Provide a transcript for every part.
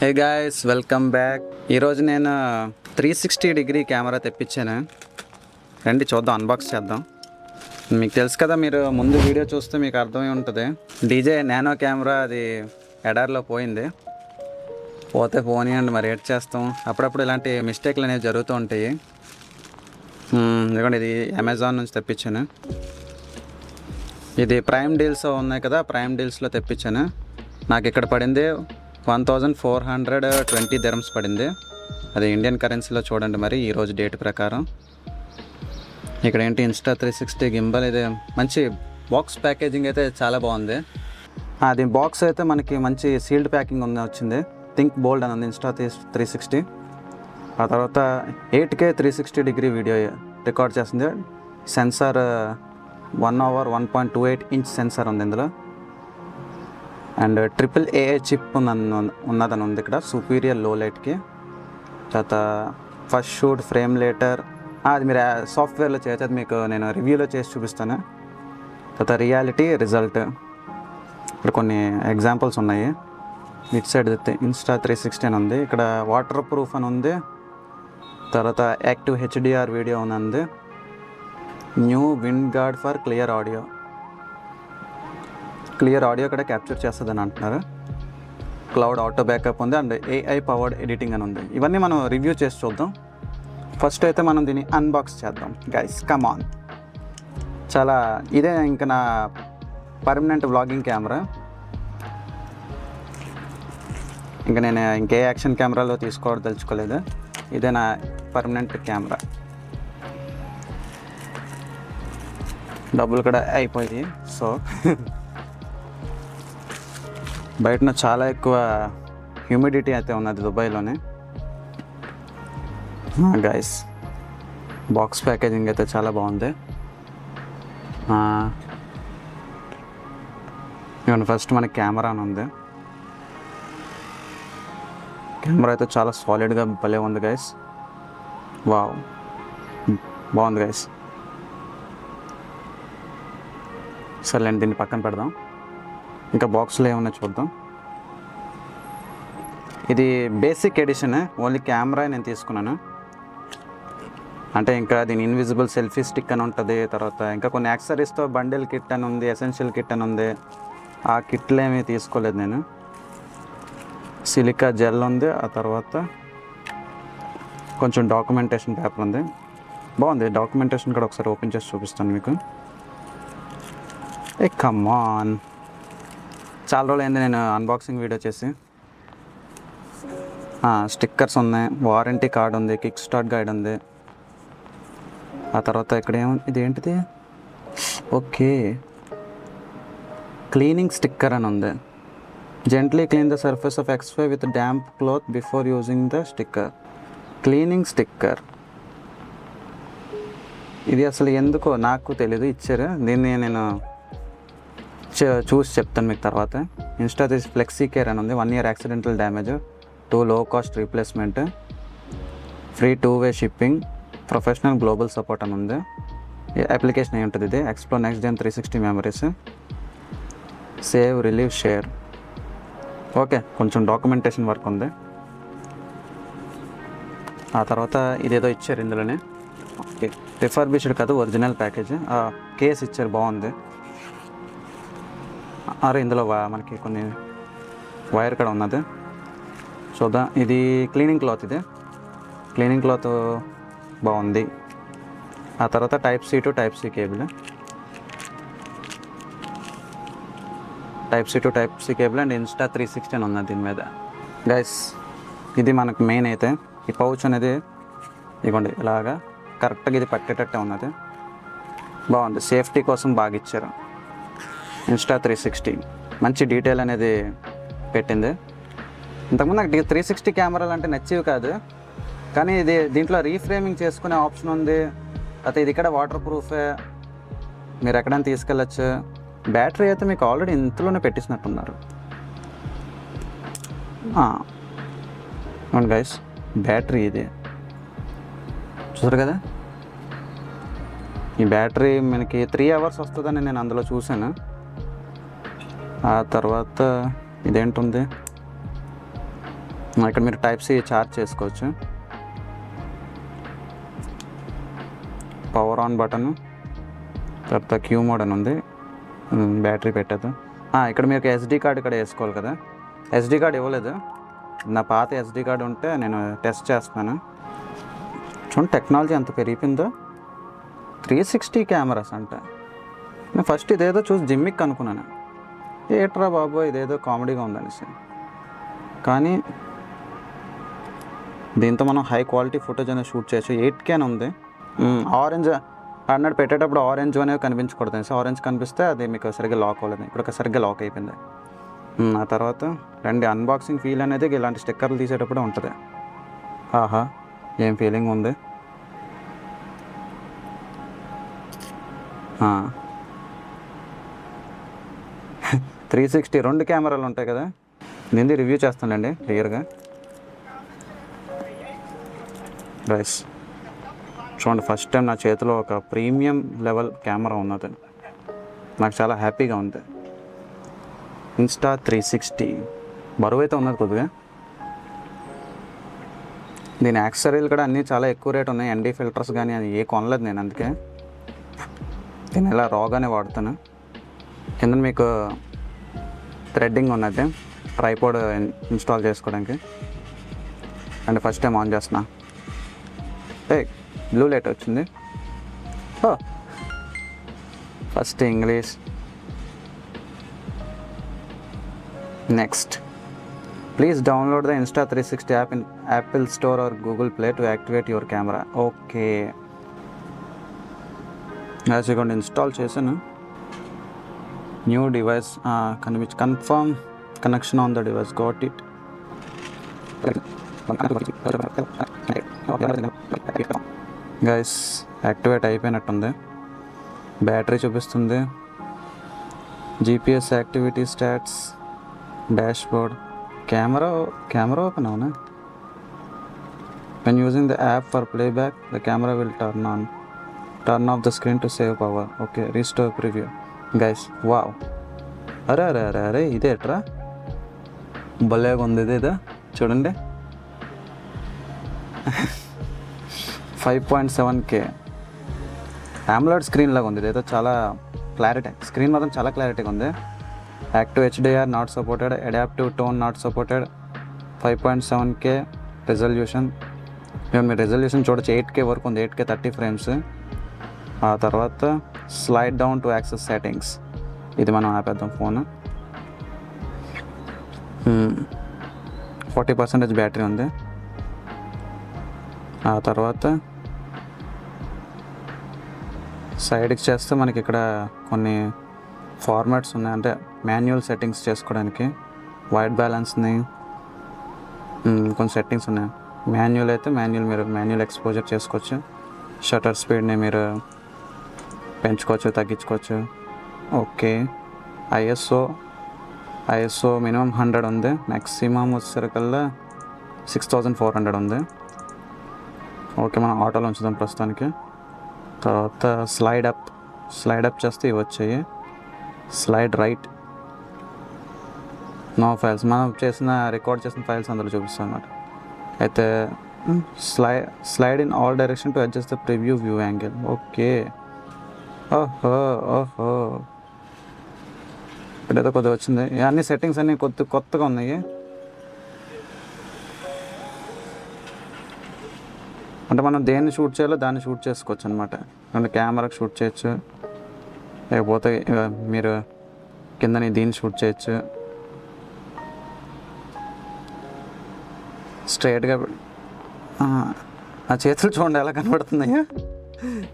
Hey guys, welcome back. ఈరోజు నేను 360 camera తెప్పించాను. రండి చూద్దాం, అన్బాక్స్ చేద్దాం. మీకు తెలుసు కదా, మీరు ముందు వీడియో చూస్తే మీకు అర్థమై ఉంటుంది. డీజే నానో కెమెరా అది ఎడార్లో పోయింది. పోతే పోనీయండి, మరి ఏడ్ చేస్తాం. అప్పుడప్పుడు ఇలాంటి మిస్టేక్లు అనేవి జరుగుతూ ఉంటాయి. ఎందుకంటే ఇది అమెజాన్ నుంచి తెప్పించాను. ఇది ప్రైమ్ డీల్స్ ఉన్నాయి కదా, ప్రైమ్ డీల్స్లో తెప్పించాను. నాకు ఇక్కడ పడింది 1420 dirhams పడింది. అది ఇండియన్ కరెన్సీలో చూడండి మరి ఈరోజు డేట్ ప్రకారం. ఇక్కడ ఏంటి, Insta360 గింబల్. ఇది మంచి బాక్స్ ప్యాకేజింగ్ అయితే చాలా బాగుంది. అది బాక్స్ అయితే మనకి మంచి సీల్డ్ ప్యాకింగ్ వచ్చింది. థింక్ బోల్డ్ అని ఉంది Insta360. ఆ తర్వాత 8K 360 వీడియో రికార్డ్ చేస్తుంది. సెన్సార్ 1 hour 1.28 inch సెన్సార్ ఉంది ఇందులో. అండ్ AAA చిప్ ఉన్నదని ఉంది ఇక్కడ, సుపీరియర్ లో లైట్కి. తర్వాత ఫస్ట్ షూట్, ఫ్రేమ్ లేటర్, అది మీరు సాఫ్ట్వేర్లో చేయొచ్చు. అది మీకు నేను రివ్యూలో చేసి చూపిస్తాను. తర్వాత రియాలిటీ రిజల్ట్. ఇక్కడ కొన్ని ఎగ్జాంపుల్స్ ఉన్నాయి. ఇట్ సైడ్ Insta360 అని ఉంది. ఇక్కడ వాటర్ ప్రూఫ్ అని ఉంది. తర్వాత యాక్టివ్ HDR వీడియో అని ఉంది. New wind guard for clear audio కూడా క్యాప్చర్ చేస్తుందని అంటున్నారు. క్లౌడ్ ఆటో బ్యాకప్ ఉంది. అండ్ AI పవర్డ్ ఎడిటింగ్ అని ఉంది. ఇవన్నీ మనం రివ్యూ చేసి చూద్దాం. ఫస్ట్ అయితే మనం దీన్ని అన్బాక్స్ చేద్దాం గైస్, కమ్ ఆన్. ఇదే ఇంకా నా పర్మనెంట్ వ్లాగింగ్ కెమెరా. ఇంకా నేను ఇంకే యాక్షన్ కెమెరాలో తీసుకోవడం ఇదే నా పర్మనెంట్ కెమెరా. డబ్బులు కూడా అయిపోయి. సో బయటన చాలా ఎక్కువ హ్యూమిడిటీ అయితే ఉన్నది దుబాయ్లోనే. గైస్, బాక్స్ ప్యాకేజింగ్ అయితే చాలా బాగుంది. ఫస్ట్ మనకి కెమెరా అని ఉంది. కెమెరా అయితే చాలా సాలిడ్గా భలే ఉంది గైస్. వావ్, బాగుంది గైస్. సరే, దీన్ని పక్కన పెడదాం. ఇంకా బాక్స్లో ఏమన్నా చూద్దాం. ఇది బేసిక్ ఎడిషన్, ఓన్లీ కెమెరా నేను తీసుకున్నాను. అంటే ఇంకా దీని ఇన్విజిబుల్ సెల్ఫీ స్టిక్ అని ఉంటుంది. తర్వాత ఇంకా కొన్ని యాక్సరీస్తో బండిల్ కిట్ అని ఉంది, ఎసెన్షియల్ కిట్ అని ఉంది. ఆ కిట్లు ఏమీ తీసుకోలేదు నేను. సిలికా జెల్ ఉంది. ఆ తర్వాత కొంచెం డాక్యుమెంటేషన్ పేపర్ ఉంది. బాగుంది డాక్యుమెంటేషన్ కూడా. ఒకసారి ఓపెన్ చేసి చూపిస్తాను మీకు. కమ్ ఆన్, చాలా రోజులు అయింది నేను అన్బాక్సింగ్ వీడియో చేసి. స్టిక్కర్స్ ఉన్నాయి, వారంటీ కార్డ్ ఉంది, కిక్ స్టార్ట్ గైడ్ ఉంది. ఆ తర్వాత ఇక్కడ ఇదేంటిది, ఓకే, క్లీనింగ్ స్టిక్కర్ అని ఉంది. Gently clean the surface of X5 with damp cloth before using the sticker. Cleaning sticker ఇది అసలు ఎందుకో నాకు తెలీదు, ఇచ్చారు. దీన్ని నేను చూసి చెప్తాను మీకు తర్వాత. Insta360 ఫ్లెక్సీ కేర్ అని ఉంది. 1 year accidental damage, 2 low cost replacement, free 2-way shipping, professional global support అని ఉంది. అప్లికేషన్ ఏమి ఉంటుంది ఇది, explore next gen 360 memories, save, relive, share. Okay, కొంచెం డాక్యుమెంటేషన్ వర్క్ ఉంది. ఆ తర్వాత ఇదేదో ఇచ్చారు ఇందులోనే. ఓకే, రిఫర్బిష్డ్ కాదు, ఒరిజినల్ ప్యాకేజ్. కేస్ ఇచ్చారు, బాగుంది. ఇందులో మనకి కొన్ని వైర్ కూడా ఉన్నది. చూద్దాం. ఇది క్లీనింగ్ క్లాత్. ఇది క్లీనింగ్ క్లాత్ బాగుంది. ఆ తర్వాత Type-C to Type-C cable, Type-C to Type-C cable and Insta360 అని ఉన్నది దీని మీద. గైస్, ఇది మనకు మెయిన్ అయితే. ఈ పౌచ్ అనేది ఇవ్వండి, ఇలాగా కరెక్ట్గా ఇది పట్టేటట్టే ఉన్నది. బాగుంది, సేఫ్టీ కోసం బాగా ఇచ్చారు. Insta360 మంచి డీటెయిల్ అనేది పెట్టింది. ఇంతకుముందు నాకు 360 కెమెరాలు అంటే నచ్చేవి కాదు, కానీ దీంట్లో రీఫ్రేమింగ్ చేసుకునే ఆప్షన్ ఉంది. అయితే ఇది ఇక్కడ వాటర్ ప్రూఫే, మీరు ఎక్కడైనా తీసుకెళ్ళచ్చు. బ్యాటరీ అయితే మీకు ఆల్రెడీ ఇంతలోనే పెట్టించినట్టున్నారు. అవును గైస్, బ్యాటరీ ఇది చూసారు కదా. ఈ బ్యాటరీ మనకి 3 hours వస్తుందని నేను అందులో చూశాను. ఆ తర్వాత ఇదేంటుంది, ఇక్కడ మీరు టైప్ సి చార్జ్ చేసుకోవచ్చు. పవర్ ఆన్ బటన్, తర్వాత క్యూ మోడ్ అని ఉంది, బ్యాటరీ పెట్టదు. ఇక్కడ మీకు ఎస్డి కార్డ్ ఇక్కడ వేసుకోవాలి కదా, ఎస్డి కార్డ్ ఇవ్వలేదు. నా పాత ఎస్డి కార్డ్ ఉంటే నేను టెస్ట్ చేస్తున్నాను. చూడండి టెక్నాలజీ ఎంత పెరిగిపోయిందో. 360 కెమెరాస్ అంట. నేను ఫస్ట్ ఇదేదో చూసి జిమ్మిక్ అనుకున్నాను, ఏట్రా బాబు ఇదేదో కామెడీగా ఉందనేసి. కానీ దీంతో మనం హై క్వాలిటీ ఫుటేజ్ అనేది షూట్ చేయొచ్చు. 8K అని ఉంది. ఆరెంజ్ అన్నట్టు పెట్టేటప్పుడు ఆరెంజ్ అనేవి కనిపించకూడదు అనేసి, ఆరెంజ్ కనిపిస్తే అది మీకు సరిగ్గా లాక్ అవ్వలేదు. ఇప్పుడు సరిగ్గా లాక్ అయిపోయింది. ఆ తర్వాత రండి అన్బాక్సింగ్ ఫీల్ అనేది ఇలాంటి స్టిక్కర్లు తీసేటప్పుడు ఉంటుంది. ఆహా ఏం ఫీలింగ్ ఉంది. 360 2 కెమెరాలు ఉంటాయి కదా, దీన్ని రివ్యూ చేస్తానండి క్లియర్గా. రైస్ చూడండి, ఫస్ట్ టైం నా చేతిలో ఒక ప్రీమియం లెవెల్ కెమెరా ఉన్నది. నాకు చాలా హ్యాపీగా ఉంది. Insta360 బరువు అయితే ఉన్నది కొద్దిగా. దీని యాక్సెసరీలు కూడా అన్నీ చాలా ఎక్కువ రేట్ ఉన్నాయి. ND ఫిల్టర్స్ కానీ అది ఏ కొనలేదు నేను, అందుకే దీన్ని ఇలా రాగానే వాడుతాను. కింద మీకు థ్రెడ్డింగ్ ఉన్నది ట్రైపాడ్ ఇన్స్టాల్ చేసుకోవడానికి. అండ్ ఫస్ట్ టైం ఆన్ చేస్తున్నా. బ్లూ లైట్ వచ్చింది. First English. Next, please download the Insta360 app in Apple Store or Google Play to activate your camera. Okay, ఇదిగోండి ఇన్స్టాల్ చేశాను. New device confirm connection on the device, got it. Guys activate అయిపోయినట్టుంది. Battery చూపిస్తుంది, GPS activity stats, dashboard, camera open అవునా. when using the app for playback the camera will turn off the screen to save power. okay, restore preview. guys wow, అరే ఇదే ఎట్రా భలేగా ఉంది. ఇదేదా చూడండి 5.7K AMOLED screen లాగా ఉంది. ఇదేదో చాలా క్లారిటీ, స్క్రీన్ మాత్రం చాలా క్లారిటీగా ఉంది. Active HDR not supported, adaptive tone not supported, 5.7K resolution. మీరు రెజల్యూషన్ చూడొచ్చు, 8K వరకు ఉంది, 8K 30 frames. ఆ తర్వాత slide down to access settings, ఇది మనం ఆపేద్దాం ఫోన్. 40% బ్యాటరీ ఉంది. ఆ తర్వాత సైడ్కి చేస్తే మనకి ఇక్కడ కొన్ని ఫార్మాట్స్ ఉన్నాయి, అంటే మాన్యువల్ సెట్టింగ్స్ చేసుకోవడానికి. వైట్ బ్యాలెన్స్ని కొన్ని సెట్టింగ్స్ ఉన్నాయి. మాన్యువల్ అయితే మీరు మాన్యువల్ ఎక్స్పోజర్ చేసుకోవచ్చు. షటర్ స్పీడ్ని మీరు పెంచుకోవచ్చు, తగ్గించుకోవచ్చు. ఓకే, ఐఎస్ఓ మినిమం 100 ఉంది, మ్యాక్సిమం వచ్చేసరికల్లా 6400 ఉంది. ఓకే, మనం ఆటోలో ఉంచుదాం ప్రస్తుతానికి. తర్వాత స్లైడ్ అప్ చేస్తే ఇవి వచ్చాయి. స్లైడ్ రైట్, నో ఫైల్స్, మనం రికార్డ్ చేసిన ఫైల్స్ అందులో చూపిస్తాం అన్నమాట. అయితే slide in all direction to adjust the preview view angle. Okay, ఓహో ఇక్కడేదో కొద్దిగా వచ్చింది. అన్ని సెట్టింగ్స్ అన్నీ కొత్తగా ఉన్నాయి. అంటే మనం దేన్ని షూట్ చేయాలో దాన్ని షూట్ చేసుకోవచ్చు అనమాట. అంటే కెమెరాకి షూట్ చేయొచ్చు, లేకపోతే మీరు కిందని దీన్ని షూట్ చేయొచ్చు. స్ట్రైట్గా ఆ చేతులు చూడండి ఎలా కనబడుతున్నాయో,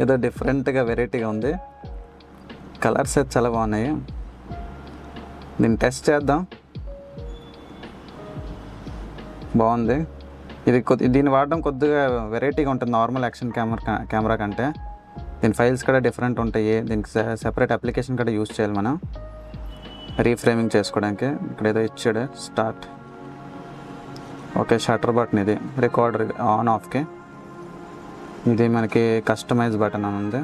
ఏదో డిఫరెంట్గా వెరైటీగా ఉంది. కలర్స్ అయితే చాలా బాగున్నాయి. దీన్ని టెస్ట్ చేద్దాం. బాగుంది ఇది. దీన్ని వాడడం కొద్దిగా వెరైటీగా ఉంటుంది నార్మల్ యాక్షన్ కెమెరా కంటే. దీని ఫైల్స్ కూడా డిఫరెంట్ ఉంటాయి. దీనికి సెపరేట్ అప్లికేషన్ కూడా యూజ్ చేయాలి మనం రీఫ్రేమింగ్ చేసుకోవడానికి. ఇక్కడ ఏదో ఇచ్చాడు స్టార్ట్. ఓకే, షటర్ బటన్ ఇది రికార్డర్ ఆన్ ఆఫ్కి. ఇది మనకి కస్టమైజ్ బటన్ అని ఉంది.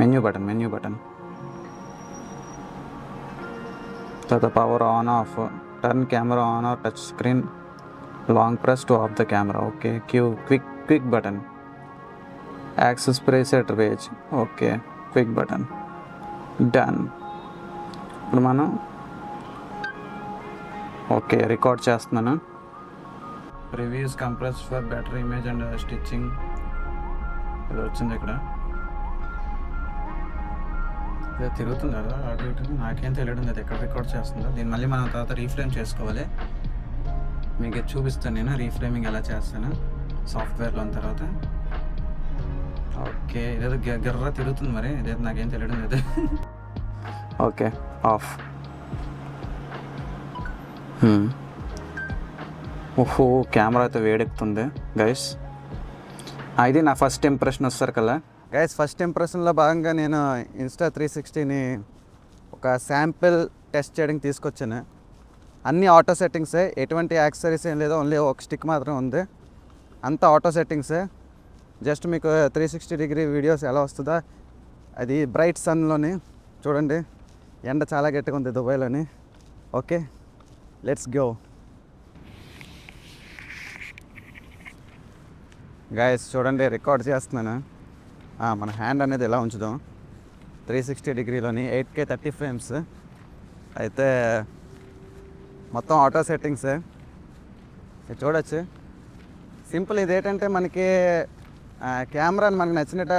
Menu button. తర్వాత power on off, turn camera on or touch screen long press to off the camera. Okay. Quick button. Access preset page. Okay. Quick button. Done. ఇప్పుడు మనం okay record చేస్తున్నాను. Reviews compress for better image and stitching. ఇది వచ్చింది ఇక్కడ. ఇది తిరుగుతుంది కదా అటు ఇటు, నాకేం తెలియడం లేదు ఎక్కడ రికార్డ్ చేస్తుందో. దీన్ని మళ్ళీ మనం తర్వాత రీఫ్రేమ్ చేసుకోవాలి. మీకు చూపిస్తాను నేను రీఫ్రేమింగ్ ఎలా చేస్తాను సాఫ్ట్వేర్లో ఉన్న తర్వాత. ఓకే ఇదేదో గిర్ర తిరుగుతుంది, మరి ఇదేదో నాకేం తెలియడం లేదు. Okay of. ఓహో కెమెరా అయితే వేడెక్కుతుంది గైస్. ఇది నా ఫస్ట్ ఇంప్రెషన్ వస్తారు కదా గైస్. ఫస్ట్ ఇంప్రెషన్లో భాగంగా నేను Insta360ని ఒక శాంపిల్ టెస్ట్ చేయడానికి తీసుకొచ్చాను. అన్ని ఆటో సెట్టింగ్సే, ఎటువంటి యాక్సెసరీస్ ఏం లేదు, ఓన్లీ ఒక స్టిక్ మాత్రం ఉంది. అంతా ఆటో సెట్టింగ్సే. జస్ట్ మీకు 360 డిగ్రీ వీడియోస్ ఎలా వస్తుందో అది బ్రైట్ సన్లోని చూడండి. ఎండ చాలా గట్టిగా ఉంది దుబాయ్లోని. Okay let's go guys. చూడండి రికార్డ్ చేస్తున్నాను. మన హ్యాండ్ అనేది ఎలా ఉంచుదాం 360 డిగ్రీలోని 8K 30 ఫ్రేమ్స్. అయితే మొత్తం ఆటో సెట్టింగ్స్ చూడొచ్చు. సింపుల్. ఇదేంటంటే మనకి కెమెరాని మనకు నచ్చినట్టు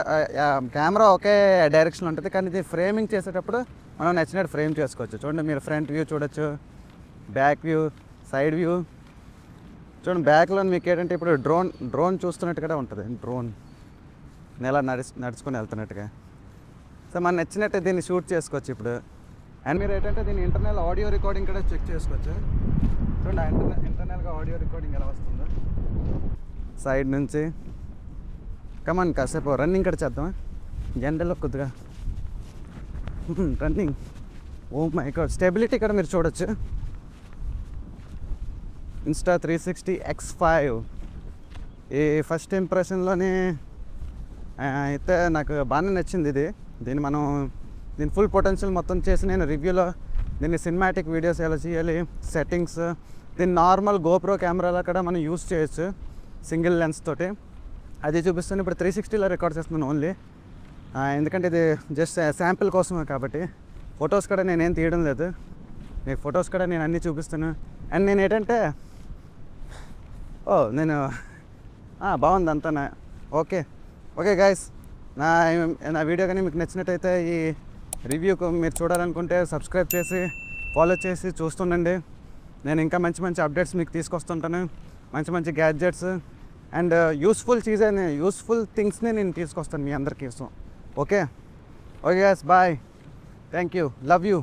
కెమెరా ఒకే డైరెక్షన్ ఉంటుంది, కానీ ఇది ఫ్రేమింగ్ చేసేటప్పుడు మనం నచ్చినట్టు ఫ్రేమ్ చేసుకోవచ్చు. చూడండి మీరు ఫ్రంట్ వ్యూ చూడొచ్చు, బ్యాక్ వ్యూ, సైడ్ వ్యూ. చూడండి బ్యాక్లో మీకు ఏంటంటే ఇప్పుడు డ్రోన్ చూస్తున్నట్టుగా ఉంటుంది. డ్రోన్ నెల నడుచుకొని వెళ్తున్నట్టుగా. సో మనం నచ్చినట్టు దీన్ని షూట్ చేసుకోవచ్చు ఇప్పుడు. అండ్ మీరు ఏంటంటే దీన్ని ఇంటర్నల్ ఆడియో రికార్డింగ్ కూడా చెక్ చేసుకోవచ్చు. చూడండి ఇంటర్నల్గా ఆడియో రికార్డింగ్ ఎలా వస్తుందో సైడ్ నుంచి. కమాన్ కాసేపు రన్నింగ్ కూడా చేద్దామా జనరల్లో కొద్దిగా running. Oh my god. Stability ఇక్కడ మీరు చూడొచ్చు. Insta360 X5 ఈ ఫస్ట్ ఇంప్రెషన్లోనే అయితే నాకు బాగానే నచ్చింది ఇది. దీని ఫుల్ పొటెన్షియల్ మొత్తం చేసి నేను రివ్యూలో దీన్ని సినిమాటిక్ వీడియోస్ ఎలా చేయాలి, సెట్టింగ్స్, దీన్ని నార్మల్ గోప్రో కెమెరాలో కూడా మనం యూస్ చేయొచ్చు సింగిల్ లెన్స్ తోటి. అది చూపిస్తాను. ఇప్పుడు 360లో రికార్డ్ చేస్తున్నాను ఓన్లీ, ఎందుకంటే ఇది జస్ట్ శాంపిల్ కోసమే కాబట్టి. ఫొటోస్ కూడా నేనేం తీయడం లేదు, మీకు ఫొటోస్ కూడా నేను అన్నీ చూపిస్తాను. అండ్ నేను ఏంటంటే నేను బాగుంది అంతా. ఓకే గాయస్, నా వీడియో కానీ మీకు నచ్చినట్టయితే ఈ రివ్యూకు మీరు చూడాలనుకుంటే సబ్స్క్రైబ్ చేసి ఫాలో చేసి చూస్తుండండి. నేను ఇంకా మంచి మంచి అప్డేట్స్ మీకు తీసుకొస్తుంటాను, మంచి మంచి గ్యాడ్జెట్స్ అండ్ యూస్ఫుల్ థింగ్స్ని నేను తీసుకొస్తాను మీ అందరికీ. Okay guys, bye, thank you, love you.